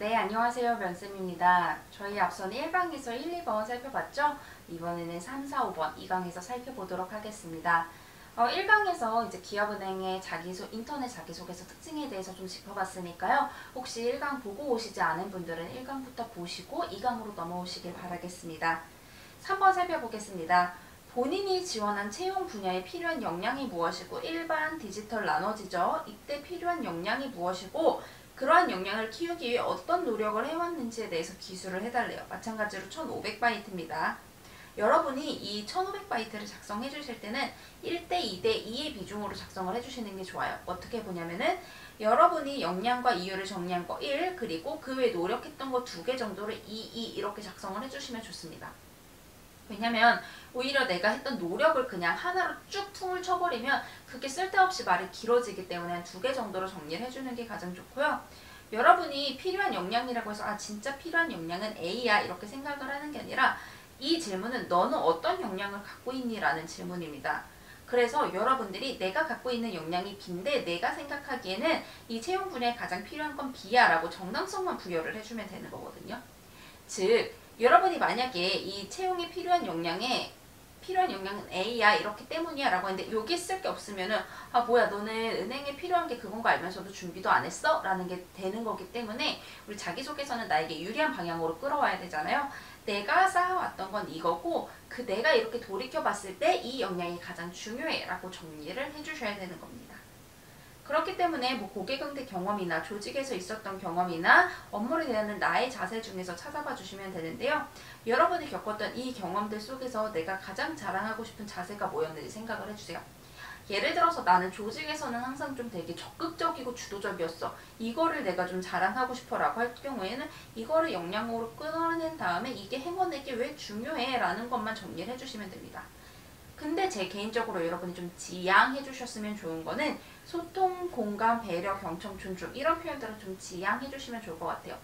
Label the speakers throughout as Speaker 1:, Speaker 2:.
Speaker 1: 네, 안녕하세요. 변쌤입니다. 저희 앞서는 1강에서 1, 2번 살펴봤죠? 이번에는 3, 4, 5번 2강에서 살펴보도록 하겠습니다. 1강에서 이제 기업은행의 인터넷 자기소개서 특징에 대해서 좀 짚어봤으니까요. 혹시 1강 보고 오시지 않은 분들은 1강부터 보시고 2강으로 넘어오시길 바라겠습니다. 3번 살펴보겠습니다. 본인이 지원한 채용 분야에 필요한 역량이 무엇이고 일반, 디지털 나눠지죠. 이때 필요한 역량이 무엇이고 그러한 역량을 키우기 위해 어떤 노력을 해왔는지에 대해서 기술을 해달래요. 마찬가지로 1500바이트입니다. 여러분이 이 1500바이트를 작성해 주실 때는 1대 2대 2의 비중으로 작성을 해주시는 게 좋아요. 어떻게 보냐면은 여러분이 역량과 이유를 정리한 거 1, 그리고 그 외에 노력했던 거 2개 정도를 2 이렇게 작성을 해주시면 좋습니다. 왜냐면 오히려 내가 했던 노력을 그냥 하나로 쭉 퉁을 쳐버리면 그게 쓸데없이 말이 길어지기 때문에 한 2개 정도로 정리를 해주는 게 가장 좋고요. 여러분이 필요한 역량이라고 해서 진짜 필요한 역량은 A야 이렇게 생각을 하는 게 아니라 이 질문은 너는 어떤 역량을 갖고 있니? 라는 질문입니다. 그래서 여러분들이 내가 갖고 있는 역량이 B인데 내가 생각하기에는 이 채용 분야에 가장 필요한 건 B야 라고 정당성만 부여를 해주면 되는 거거든요. 즉 여러분이 만약에 이 채용에 필요한 역량은 A야 이렇기 때문이야 라고 했는데 여기 쓸 게 없으면은 뭐야 너는 은행에 필요한 게 그건 거 알면서도 준비도 안 했어? 라는 게 되는 거기 때문에 우리 자기소개서는 나에게 유리한 방향으로 끌어와야 되잖아요. 내가 쌓아왔던 건 이거고 내가 이렇게 돌이켜봤을 때 이 역량이 가장 중요해 라고 정리를 해주셔야 되는 겁니다. 그렇기 때문에 고객응대 경험이나 조직에서 있었던 경험이나 업무를 대하는 나의 자세 중에서 찾아봐 주시면 되는데요. 여러분이 겪었던 이 경험들 속에서 내가 가장 자랑하고 싶은 자세가 뭐였는지 생각을 해주세요. 예를 들어서 나는 조직에서는 항상 좀 되게 적극적이고 주도적이었어. 이거를 내가 좀 자랑하고 싶어 라고 할 경우에는 이거를 역량으로 끊어낸 다음에 이게 행원에게 왜 중요해? 라는 것만 정리를 해주시면 됩니다. 근데 제 개인적으로 여러분이 좀 지양해 주셨으면 좋은 거는 소통, 공감, 배려, 경청, 존중 이런 표현들은 좀 지양해 주시면 좋을 것 같아요.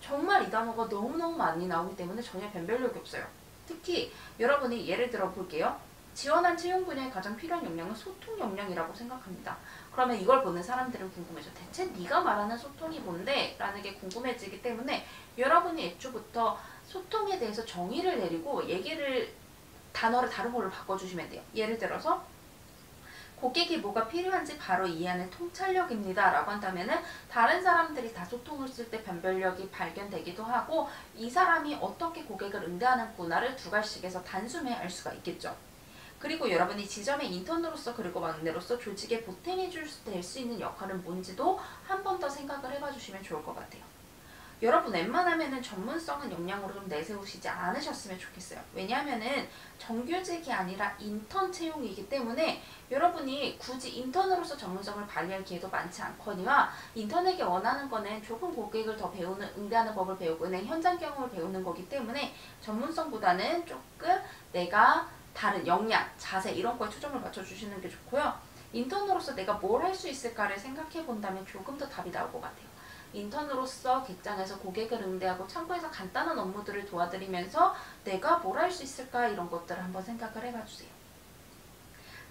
Speaker 1: 정말 이 단어가 너무너무 많이 나오기 때문에 전혀 변별력이 없어요. 특히 여러분이 예를 들어 볼게요. 지원한 채용 분야에 가장 필요한 역량은 소통 역량이라고 생각합니다. 그러면 이걸 보는 사람들은 궁금해져. 대체 네가 말하는 소통이 뭔데? 라는 게 궁금해지기 때문에 여러분이 애초부터 소통에 대해서 정의를 내리고 단어를 다른 걸로 바꿔주시면 돼요. 예를 들어서 고객이 뭐가 필요한지 바로 이해하는 통찰력입니다 라고 한다면은 다른 사람들이 다 소통을 쓸 때 변별력이 발견되기도 하고 이 사람이 어떻게 고객을 응대하는구나를 두 갈씩에서 단숨에 알 수가 있겠죠. 그리고 여러분이 지점의 인턴으로서 그리고 막내로서 조직에 보탬이 될 수 있는 역할은 뭔지도 한 번 더 생각을 해봐 주시면 좋을 것 같아요. 여러분 웬만하면은 전문성은 역량으로 좀 내세우시지 않으셨으면 좋겠어요. 왜냐하면은 정규직이 아니라 인턴 채용이기 때문에 여러분이 굳이 인턴으로서 전문성을 발휘할 기회도 많지 않거니와 인턴에게 원하는 거는 조금 고객을 더 배우는, 응대하는 법을 배우고 은행 현장 경험을 배우는 거기 때문에 전문성보다는 조금 내가 다른 역량, 자세 이런 거에 초점을 맞춰주시는 게 좋고요. 인턴으로서 내가 뭘 할 수 있을까를 생각해 본다면 조금 더 답이 나올 것 같아요. 인턴으로서 객장에서 고객을 응대하고 창구에서 간단한 업무들을 도와드리면서 내가 뭘 할 수 있을까 이런 것들을 한번 생각을 해봐주세요.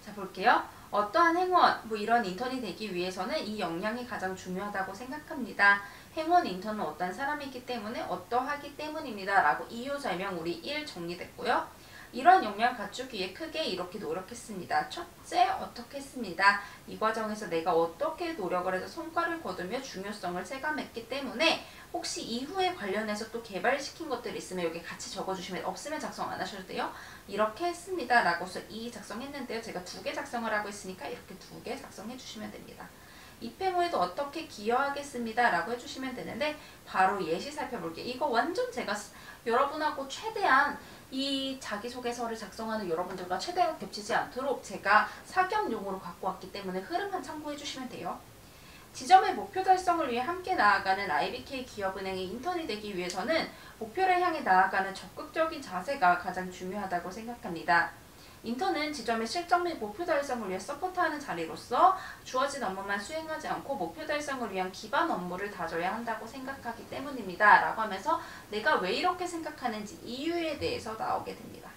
Speaker 1: 자 볼게요. 어떠한 행원, 이런 인턴이 되기 위해서는 이 역량이 가장 중요하다고 생각합니다. 행원 인턴은 어떤 사람이기 때문에 어떠하기 때문입니다. 라고 이유 설명 우리 1 정리됐고요. 이러한 역량을 갖추기 위해 크게 이렇게 노력했습니다. 첫째, 어떻게 했습니다. 이 과정에서 내가 어떻게 노력을 해서 성과를 거두며 중요성을 체감했기 때문에 혹시 이후에 관련해서 또 개발시킨 것들이 있으면 여기 같이 적어주시면 없으면 작성 안 하셔도 돼요. 이렇게 했습니다. 라고서 2 작성했는데요. 제가 2개 작성을 하고 있으니까 이렇게 2개 작성해 주시면 됩니다. 입행 후에도 어떻게 기여하겠습니다. 라고 해주시면 되는데 바로 예시 살펴볼게요. 이거 완전 제가 여러분하고 최대한 이 자기소개서를 작성하는 여러분들과 최대한 겹치지 않도록 제가 사견용으로 갖고 왔기 때문에 흐름만 참고해 주시면 돼요. 지점의 목표 달성을 위해 함께 나아가는 IBK 기업은행의 인턴이 되기 위해서는 목표를 향해 나아가는 적극적인 자세가 가장 중요하다고 생각합니다. 인턴은 지점의 실적 및 목표 달성을 위해 서포트하는 자리로서 주어진 업무만 수행하지 않고 목표 달성을 위한 기반 업무를 다져야 한다고 생각하기 때문입니다. 라고 하면서 내가 왜 이렇게 생각하는지 이유에 대해서 나오게 됩니다.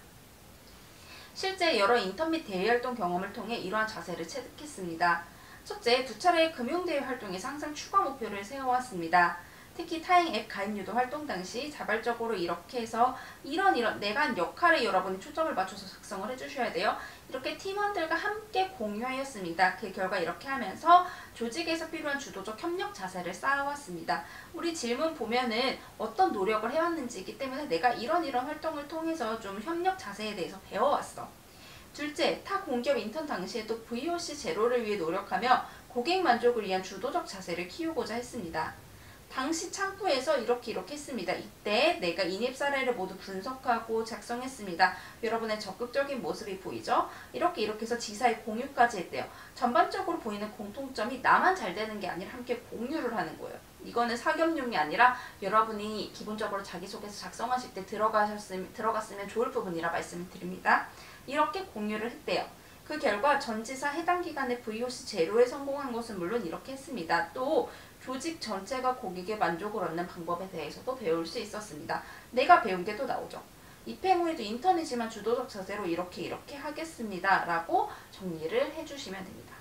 Speaker 1: 실제 여러 인턴 및 대외활동 경험을 통해 이러한 자세를 체득했습니다. 첫째, 2차례의 금융대회 활동에서 항상 추가 목표를 세워왔습니다. 특히 타행 앱 가입 유도 활동 당시 자발적으로 이렇게 해서 이런 내가 한 역할에 여러분이 초점을 맞춰서 작성을 해주셔야 돼요. 이렇게 팀원들과 함께 공유하였습니다. 그 결과 이렇게 하면서 조직에서 필요한 주도적 협력 자세를 쌓아왔습니다. 우리 질문 보면은 어떤 노력을 해왔는지이기 때문에 내가 이런 활동을 통해서 좀 협력 자세에 대해서 배워왔어. 둘째, 타 공기업 인턴 당시에도 VOC 제로를 위해 노력하며 고객 만족을 위한 주도적 자세를 키우고자 했습니다. 당시 창구에서 이렇게 했습니다. 이때 내가 인입 사례를 모두 분석하고 작성했습니다. 여러분의 적극적인 모습이 보이죠? 이렇게 해서 지사에 공유까지 했대요. 전반적으로 보이는 공통점이 나만 잘 되는 게 아니라 함께 공유를 하는 거예요. 이거는 사견용이 아니라 여러분이 기본적으로 자기소개서 작성하실 때 들어갔으면 좋을 부분이라 말씀을 드립니다. 이렇게 공유를 했대요. 그 결과 전지사 해당 기간에 VOC 제로에 성공한 것은 물론 이렇게 했습니다. 또 조직 전체가 고객의 만족을 얻는 방법에 대해서도 배울 수 있었습니다. 내가 배운 게 또 나오죠. 입행 후에도 인턴이지만 주도적 자세로 이렇게 하겠습니다. 라고 정리를 해주시면 됩니다.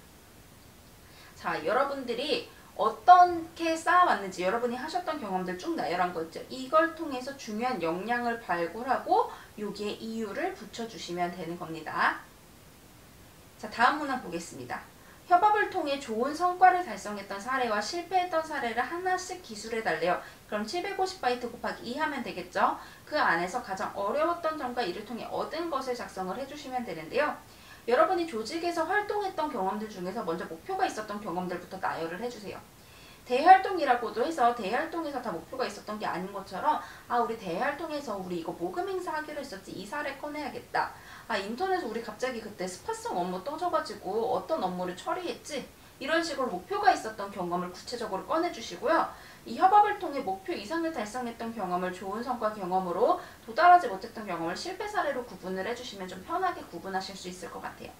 Speaker 1: 자, 여러분들이 어떻게 쌓아왔는지 여러분이 하셨던 경험들 쭉 나열한 거 있죠. 이걸 통해서 중요한 역량을 발굴하고 여기에 이유를 붙여주시면 되는 겁니다. 자, 다음 문항 보겠습니다. 협업을 통해 좋은 성과를 달성했던 사례와 실패했던 사례를 하나씩 기술해달래요. 그럼 750바이트 곱하기 2 하면 되겠죠? 그 안에서 가장 어려웠던 점과 이를 통해 얻은 것을 작성을 해주시면 되는데요. 여러분이 조직에서 활동했던 경험들 중에서 먼저 목표가 있었던 경험들부터 나열을 해주세요. 대활동이라고도 해서 대활동에서 다 목표가 있었던 게 아닌 것처럼 우리 대활동에서 우리 이거 모금 행사 하기로 했었지, 이 사례 꺼내야겠다. 인터넷에서 우리 갑자기 그때 스파성 업무 떠져가지고 어떤 업무를 처리했지, 이런 식으로 목표가 있었던 경험을 구체적으로 꺼내주시고요. 이 협업을 통해 목표 이상을 달성했던 경험을 좋은 성과 경험으로, 도달하지 못했던 경험을 실패 사례로 구분을 해주시면 좀 편하게 구분하실 수 있을 것 같아요.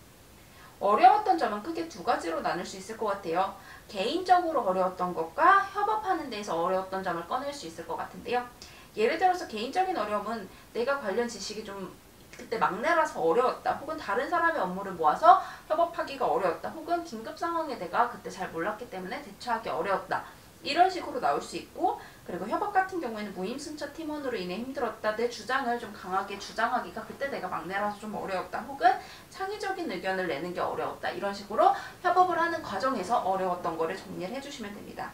Speaker 1: 어려웠던 점은 크게 두 가지로 나눌 수 있을 것 같아요. 개인적으로 어려웠던 것과 협업하는 데에서 어려웠던 점을 꺼낼 수 있을 것 같은데요. 예를 들어서 개인적인 어려움은 내가 관련 지식이 좀 그때 막내라서 어려웠다, 혹은 다른 사람의 업무를 모아서 협업하기가 어려웠다, 혹은 긴급 상황에 내가 그때 잘 몰랐기 때문에 대처하기 어려웠다, 이런 식으로 나올 수 있고, 그리고 협업 같은 경우에는 무임승차 팀원으로 인해 힘들었다, 내 주장을 좀 강하게 주장하기가 그때 내가 막내라서 좀 어려웠다, 혹은 창의적인 의견을 내는 게 어려웠다, 이런 식으로 협업을 하는 과정에서 어려웠던 거를 정리를 해주시면 됩니다.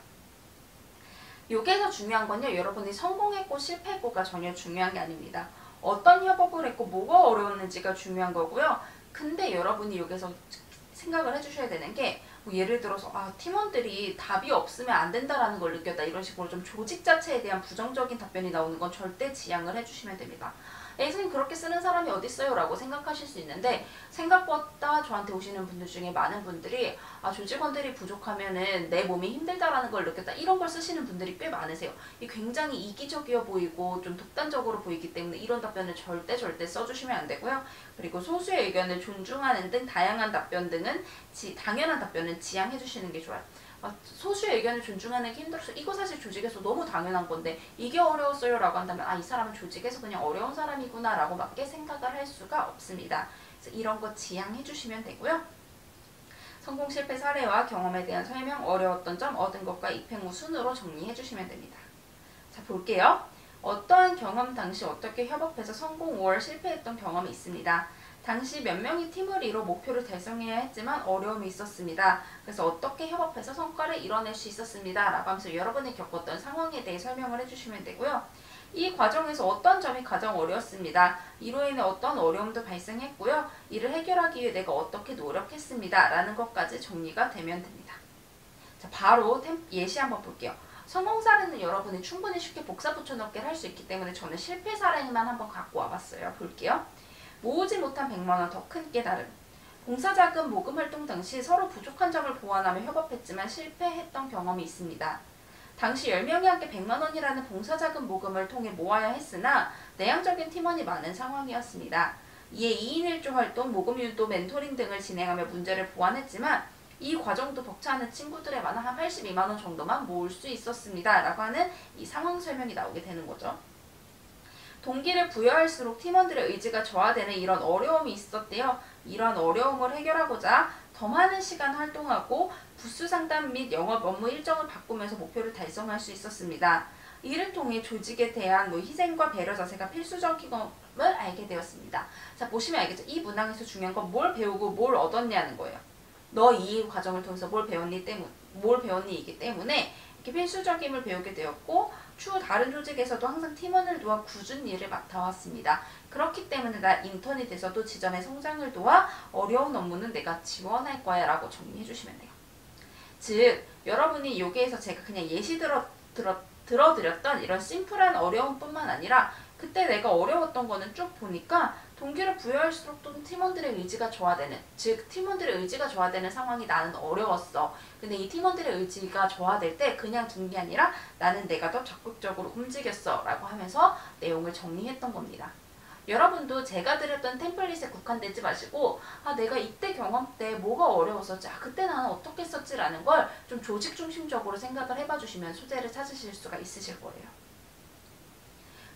Speaker 1: 여기에서 중요한 건요, 여러분이 성공했고 실패했고가 전혀 중요한 게 아닙니다. 어떤 협업을 했고 뭐가 어려웠는지가 중요한 거고요. 근데 여러분이 여기서 생각을 해주셔야 되는 게, 예를 들어서 팀원들이 답이 없으면 안 된다라는 걸 느꼈다, 이런 식으로 좀 조직 자체에 대한 부정적인 답변이 나오는 건 절대 지양을 해주시면 됩니다. 선생님 그렇게 쓰는 사람이 어딨어요? 라고 생각하실 수 있는데, 생각보다 저한테 오시는 분들 중에 많은 분들이 조직원들이 부족하면은 내 몸이 힘들다라는 걸 느꼈다, 이런 걸 쓰시는 분들이 꽤 많으세요. 이 굉장히 이기적이어 보이고 좀 독단적으로 보이기 때문에 이런 답변을 절대 써주시면 안 되고요. 그리고 소수의 의견을 존중하는 등 다양한 답변 등은 당연한 답변은 지양해 주시는 게 좋아요. 소수의 의견을 존중하는 게 힘들어서 이거 사실 조직에서 너무 당연한 건데 이게 어려웠어요 라고 한다면 이 사람은 조직에서 그냥 어려운 사람이구나 라고 맞게 생각을 할 수가 없습니다. 그래서 이런 거 지양해 주시면 되고요. 성공 실패 사례와 경험에 대한 설명, 어려웠던 점, 얻은 것과 입행 후 순으로 정리해 주시면 됩니다. 자, 볼게요. 어떠한 경험 당시 어떻게 협업해서 성공 5월 실패했던 경험이 있습니다. 당시 몇 명이 팀을 이뤄 목표를 달성해야 했지만 어려움이 있었습니다. 그래서 어떻게 협업해서 성과를 이뤄낼 수 있었습니다. 라고 하면서 여러분이 겪었던 상황에 대해 설명을 해주시면 되고요. 이 과정에서 어떤 점이 가장 어려웠습니다. 이로 인해 어떤 어려움도 발생했고요. 이를 해결하기 위해 내가 어떻게 노력했습니다. 라는 것까지 정리가 되면 됩니다. 자, 바로 예시 한번 볼게요. 성공 사례는 여러분이 충분히 쉽게 복사 붙여넣기 할 수 있기 때문에 저는 실패 사례만 한번 갖고 와봤어요. 볼게요. 모으지 못한 100만원 더 큰 깨달음. 봉사자금 모금 활동 당시 서로 부족한 점을 보완하며 협업했지만 실패했던 경험이 있습니다. 당시 10명이 함께 100만원이라는 봉사자금 모금을 통해 모아야 했으나 내향적인 팀원이 많은 상황이었습니다. 이에 2인 1조 활동, 모금 유도, 멘토링 등을 진행하며 문제를 보완했지만 이 과정도 벅차는 친구들의 많아 한 82만원 정도만 모을 수 있었습니다. 라고 하는 이 상황 설명이 나오게 되는 거죠. 동기를 부여할수록 팀원들의 의지가 저하되는 이런 어려움이 있었대요. 이런 어려움을 해결하고자 더 많은 시간 활동하고 부수 상담 및 영업 업무 일정을 바꾸면서 목표를 달성할 수 있었습니다. 이를 통해 조직에 대한 희생과 배려 자세가 필수적인 걸 알게 되었습니다. 자, 보시면 알겠죠? 이 문항에서 중요한 건 뭘 배우고 뭘 얻었냐는 거예요. 너 이 과정을 통해서 뭘 배웠니이기 때문에 이렇게 필수적임을 배우게 되었고, 추후 다른 조직에서도 항상 팀원을 도와 꾸준히 일을 맡아왔습니다. 그렇기 때문에 나 인턴이 돼서도 지점의 성장을 도와 어려운 업무는 내가 지원할 거야 라고 정리해 주시면 돼요. 즉, 여러분이 여기에서 제가 그냥 예시 들어드렸던 이런 심플한 어려움뿐만 아니라 그때 내가 어려웠던 거는 쭉 보니까 동기를 부여할수록 또 팀원들의 의지가 저하되는, 즉 팀원들의 의지가 저하되는 상황이 나는 어려웠어. 근데 이 팀원들의 의지가 저하될 때 그냥 둔 게 아니라 나는 내가 더 적극적으로 움직였어 라고 하면서 내용을 정리했던 겁니다. 여러분도 제가 드렸던 템플릿에 국한되지 마시고 내가 이때 경험 때 뭐가 어려웠었지, 그때 나는 어떻게 했었지 라는 걸 좀 조직 중심적으로 생각을 해봐 주시면 소재를 찾으실 수가 있으실 거예요.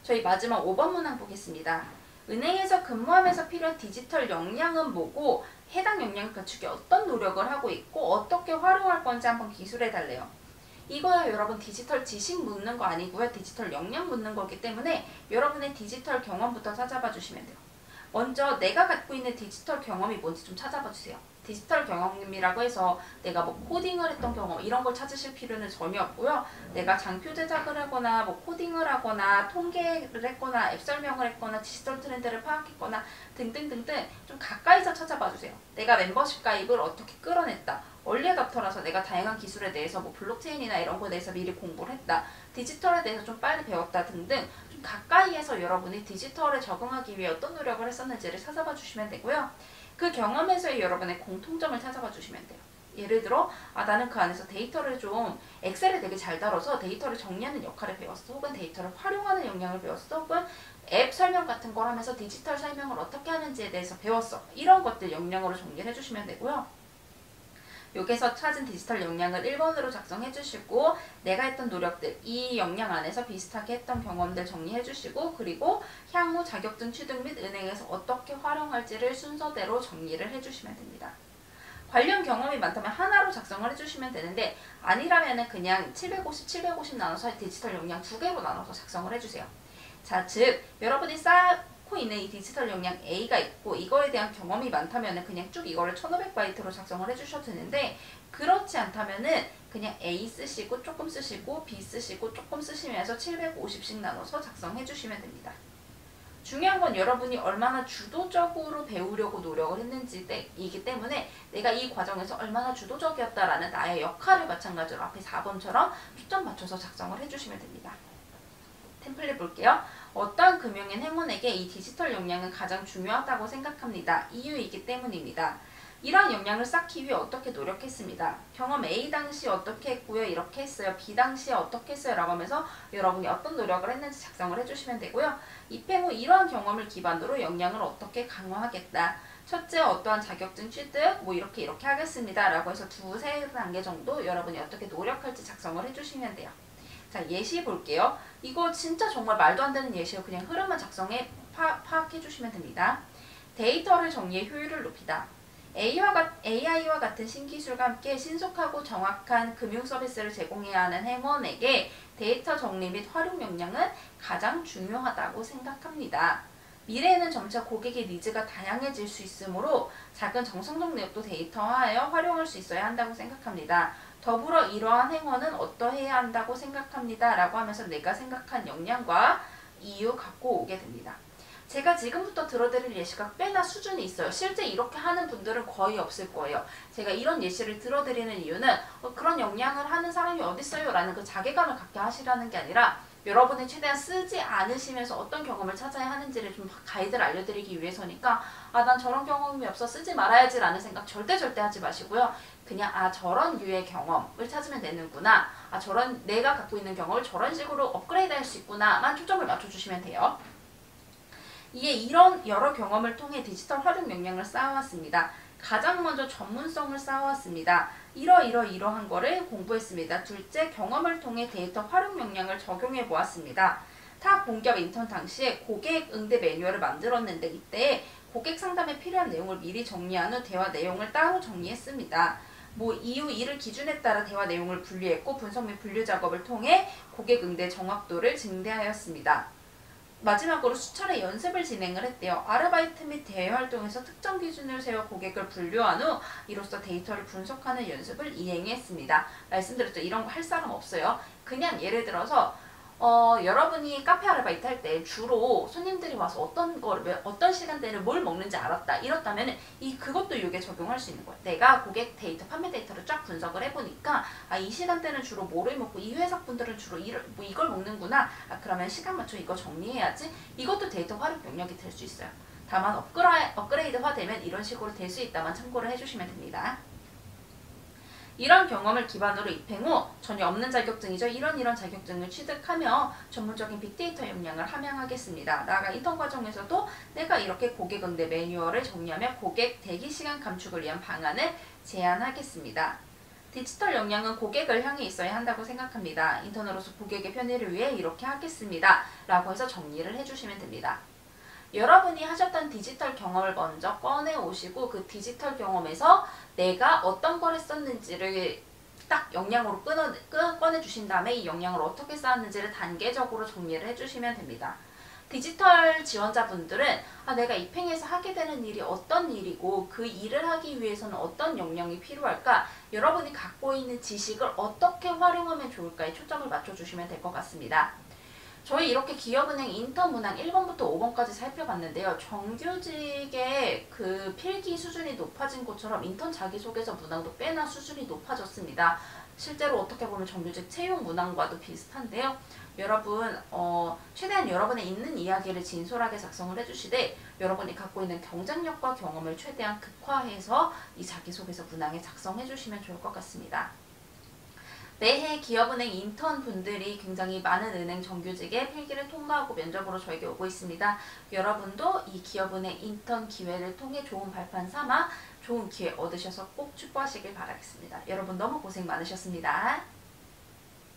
Speaker 1: 저희 마지막 5번 문항 보겠습니다. 은행에서 근무하면서 필요한 디지털 역량은 뭐고 해당 역량을 갖추기 어떤 노력을 하고 있고 어떻게 활용할 건지 한번 기술해 달래요. 이거야 여러분 디지털 지식 묻는 거 아니고요. 디지털 역량 묻는 거기 때문에 여러분의 디지털 경험부터 찾아봐 주시면 돼요. 먼저 내가 갖고 있는 디지털 경험이 뭔지 좀 찾아봐 주세요. 디지털 경험이라고 해서 내가 코딩을 했던 경험 이런 걸 찾으실 필요는 전혀 없고요. 내가 장표 제작을 하거나 코딩을 하거나 통계를 했거나 앱 설명을 했거나 디지털 트렌드를 파악했거나 등등등등 좀 가까이서 찾아봐 주세요. 내가 멤버십 가입을 어떻게 끌어냈다. 얼리어답터라서 내가 다양한 기술에 대해서 블록체인이나 이런 거에 대해서 미리 공부를 했다. 디지털에 대해서 좀 빨리 배웠다 등등 좀 가까이에서 여러분이 디지털에 적응하기 위해 어떤 노력을 했었는지를 찾아봐 주시면 되고요. 그 경험에서의 여러분의 공통점을 찾아봐 주시면 돼요. 예를 들어 나는 그 안에서 데이터를 좀 엑셀에 되게 잘 다뤄서 데이터를 정리하는 역할을 배웠어. 혹은 데이터를 활용하는 역량을 배웠어. 혹은 앱 설명 같은 걸 하면서 디지털 설명을 어떻게 하는지에 대해서 배웠어. 이런 것들 역량으로 정리를 해주시면 되고요. 여기서 찾은 디지털 역량을 1번으로 작성해 주시고 내가 했던 노력들, 이 역량 안에서 비슷하게 했던 경험들 정리해 주시고 그리고 향후 자격증 취득 및 은행에서 어떻게 활용할지를 순서대로 정리를 해 주시면 됩니다. 관련 경험이 많다면 하나로 작성을 해주시면 되는데 아니라면 그냥 750, 750 나눠서 디지털 역량 2개로 나눠서 작성을 해주세요. 자, 즉 여러분이 쌓고 있는 이 디지털 역량 A가 있고 이거에 대한 경험이 많다면 그냥 쭉 이거를 1500바이트로 작성을 해주셔도 되는데 그렇지 않다면은 그냥 A 쓰시고 조금 쓰시고 B 쓰시고 조금 쓰시면서 750씩 나눠서 작성해 주시면 됩니다. 중요한 건 여러분이 얼마나 주도적으로 배우려고 노력을 했는지이기 때문에 내가 이 과정에서 얼마나 주도적이었다라는 나의 역할을 마찬가지로 앞에 4번처럼 초점 맞춰서 작성을 해주시면 됩니다. 템플릿 볼게요. 어떠한 금융인 행원에게 이 디지털 역량은 가장 중요하다고 생각합니다. 이유이기 때문입니다. 이러한 역량을 쌓기 위해 어떻게 노력했습니다. 경험 A 당시 어떻게 했고요. 이렇게 했어요. B 당시에 어떻게 했어요. 라고 하면서 여러분이 어떤 노력을 했는지 작성을 해주시면 되고요. 입행 후 이러한 경험을 기반으로 역량을 어떻게 강화하겠다. 첫째 어떠한 자격증 취득 이렇게 하겠습니다. 라고 해서 2-3단계 정도 여러분이 어떻게 노력할지 작성을 해주시면 돼요. 자, 예시 볼게요. 이거 진짜 정말 말도 안 되는 예시예요. 그냥 흐름만 작성해 파악해 주시면 됩니다. 데이터를 정리해 효율을 높이다. AI와 같은 신기술과 함께 신속하고 정확한 금융 서비스를 제공해야 하는 행원에게 데이터 정리 및 활용 역량은 가장 중요하다고 생각합니다. 미래에는 점차 고객의 니즈가 다양해질 수 있으므로 작은 정성적 내역도 데이터화하여 활용할 수 있어야 한다고 생각합니다. 더불어 이러한 행원은 어떠해야 한다고 생각합니다. 라고 하면서 내가 생각한 역량과 이유 갖고 오게 됩니다. 제가 지금부터 들어드릴 예시가 꽤나 수준이 있어요. 실제 이렇게 하는 분들은 거의 없을 거예요. 제가 이런 예시를 들어드리는 이유는 그런 역량을 하는 사람이 어딨어요? 라는 그 자괴감을 갖게 하시라는 게 아니라 여러분이 최대한 쓰지 않으시면서 어떤 경험을 찾아야 하는지를 좀 가이드를 알려드리기 위해서니까 난 저런 경험이 없어 쓰지 말아야지 라는 생각 절대 하지 마시고요. 그냥 저런 류의 경험을 찾으면 되는구나. 저런 내가 갖고 있는 경험을 저런 식으로 업그레이드 할 수 있구나만 초점을 맞춰주시면 돼요. 이에 이런 여러 경험을 통해 디지털 활용 역량을 쌓아왔습니다. 가장 먼저 전문성을 쌓아왔습니다. 이러한 거를 공부했습니다. 둘째, 경험을 통해 데이터 활용 역량을 적용해 보았습니다. 타 공기업 인턴 당시에 고객 응대 매뉴얼을 만들었는데 이때 고객 상담에 필요한 내용을 미리 정리한 후 대화 내용을 따로 정리했습니다. 이후 이를 기준에 따라 대화 내용을 분리했고 분석 및 분류 작업을 통해 고객 응대 정확도를 증대하였습니다. 마지막으로 수차례 연습을 진행을 했대요. 아르바이트 및 대외 활동에서 특정 기준을 세워 고객을 분류한 후 이로써 데이터를 분석하는 연습을 이행했습니다. 말씀드렸죠. 이런 거 할 사람 없어요. 그냥 예를 들어서 여러분이 카페 아르바이트 할 때 주로 손님들이 와서 어떤 시간대를 뭘 먹는지 알았다. 이렇다면 그것도 이게 적용할 수 있는 거예요. 내가 고객 데이터, 판매 데이터를 쫙 분석을 해보니까 이 시간대는 주로 뭐를 먹고 이 회사 분들은 주로 이걸 먹는구나. 그러면 시간 맞춰 이거 정리해야지. 이것도 데이터 활용 영역이 될 수 있어요. 다만 업그레이드화 되면 이런 식으로 될 수 있다만 참고를 해주시면 됩니다. 이런 경험을 기반으로 입행 후 전혀 없는 자격증이죠. 이런 자격증을 취득하며 전문적인 빅데이터 역량을 함양하겠습니다. 나아가 인턴 과정에서도 내가 이렇게 고객 응대 매뉴얼을 정리하며 고객 대기 시간 감축을 위한 방안을 제안하겠습니다. 디지털 역량은 고객을 향해 있어야 한다고 생각합니다. 인턴으로서 고객의 편의를 위해 이렇게 하겠습니다. 라고 해서 정리를 해주시면 됩니다. 여러분이 하셨던 디지털 경험을 먼저 꺼내오시고 그 디지털 경험에서 내가 어떤 걸 했었는지를 딱 역량으로 꺼내주신 다음에 이 역량을 어떻게 쌓았는지를 단계적으로 정리를 해주시면 됩니다. 디지털 지원자분들은 내가 입행해서 하게 되는 일이 어떤 일이고 그 일을 하기 위해서는 어떤 역량이 필요할까, 여러분이 갖고 있는 지식을 어떻게 활용하면 좋을까에 초점을 맞춰주시면 될 것 같습니다. 저희 이렇게 기업은행 인턴 문항 1번부터 5번까지 살펴봤는데요. 정규직의 그 필기 수준이 높아진 것처럼 인턴 자기소개서 문항도 꽤나 수준이 높아졌습니다. 실제로 어떻게 보면 정규직 채용 문항과도 비슷한데요. 여러분 최대한 여러분의 있는 이야기를 진솔하게 작성을 해주시되 여러분이 갖고 있는 경쟁력과 경험을 최대한 극화해서 이 자기소개서 문항에 작성해 주시면 좋을 것 같습니다. 매해 기업은행 인턴 분들이 굉장히 많은 은행 정규직의 필기를 통과하고 면접으로 저에게 오고 있습니다. 여러분도 이 기업은행 인턴 기회를 통해 좋은 발판 삼아 좋은 기회 얻으셔서 꼭 축구하시길 바라겠습니다. 여러분 너무 고생 많으셨습니다.